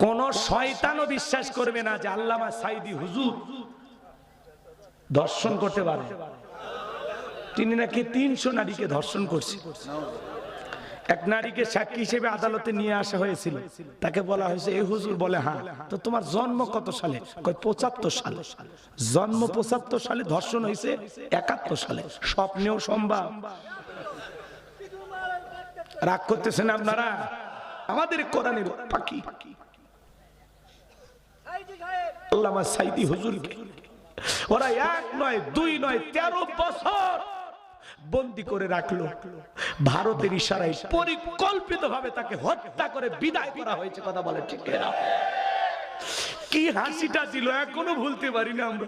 কোন শয়তানও বিশ্বাস করবে না যে আল্লামা সাঈদী হুজুর ধর্ষণ করতে পারে। তিনি নাকি 300 নারীকে ধর্ষণ করছে। এক নারীকে সাক্ষী হিসেবে আদালতে নিয়ে আসা হয়েছিল, তাকে বলা হয়েছে এই হুজুর বলে হ্যাঁ, তো তোমার জন্ম কত সালে? কয় 75 সালে। জন্ম 75 সালে, ধর্ষণ হয়েছে 71 সালে। স্বপ্নেও সম্ভব। রাগ করতেছেন আপনারা? আমাদের কোরআনের পাখি আল্লামা সাঈদী হুজুরকে ওরা 1 নয় 2 নয় 13 বছর বন্দী করে রাখলো। ভারতের ইশারায় পরিকল্পিতভাবে তাকে হত্যা করে বিদায় করা হয়েছে। কথা বলে ঠিক না? কি হাসিটা ছিল এখনো ভুলতে পারি না আমরা।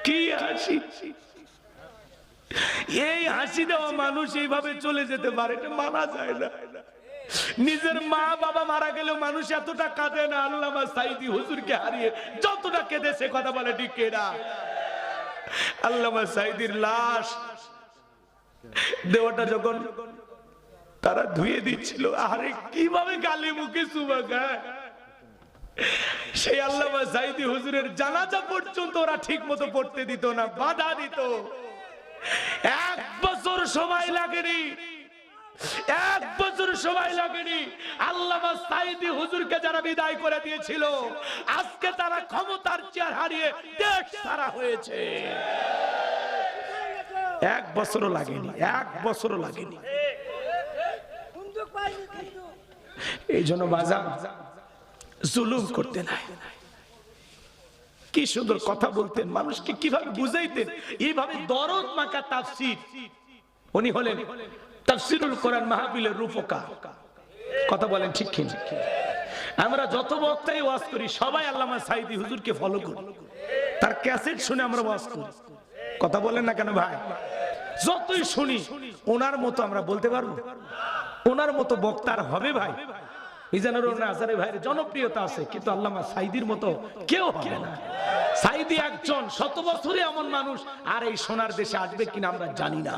কি হাসি! এই হাসি দেওয়া মানুষ এইভাবে চলে যেতে পারে, এটা মানা যায় না। নিজের মা বাবা মারা গেলেও মানুষ এতটা কাঁদে না আল্লামা সাঈদী হুজুরকে হারিয়ে যতটা কেঁদেছে। কথা বলে ঠিক না? আল্লামা সাঈদীর লাশ দেওয়াটা যখন তারা ধুয়ে দিচ্ছিল, আরে কিভাবে গালে মুখে চুমা খায়। সেই আল্লামা সাঈদী হুজুরের জানাজা পর্যন্ত ওরা ঠিক মতো পড়তে দিত না, বাধা দিত। 1 বছর সময় লাগেনি, 1 বছর সময় লাগেনি। আল্লামা সাঈদী হুজুরকে যারা বিদায় করে দিয়েছিল, আজকে তারা ক্ষমতার চেয়ার হারিয়ে দেশ ছাড়া হয়েছে। 1 বছরও লাগেনি, 1 বছরও লাগেনি। এই জন্য বাজার জুলুম করতে নাই। কি সুন্দর কথা বলতেন, মানুষকে কিভাবে বুঝাইতেন। এইভাবে দরদ মাখা তাফসীর। উনি হলেন তাফসীরুল কোরআন মাহফিলের রূপকার। কথা বলেন ঠিক কি? আমরা যত বক্তাই ওয়াজ করি সবাই আল্লামা সাঈদী হুজুরকে ফলো করি, তার ক্যাসেট শুনে আমরা ওয়াজ করি। কথা বলেন না কেন ভাই? যতই শুনি ওনার মতো আমরা বলতে পারবো, ওনার মতো বক্তার হবে ভাই? মিজানুর আজহারী ভাইয়ের জনপ্রিয়তা আছে, কিন্তু আল্লামা সাঈদীর মতো কেউ হবে না। সাঈদী একজন, 100 বছরে এমন মানুষ আর এই সোনার দেশে আসবে কিনা আমরা জানি না।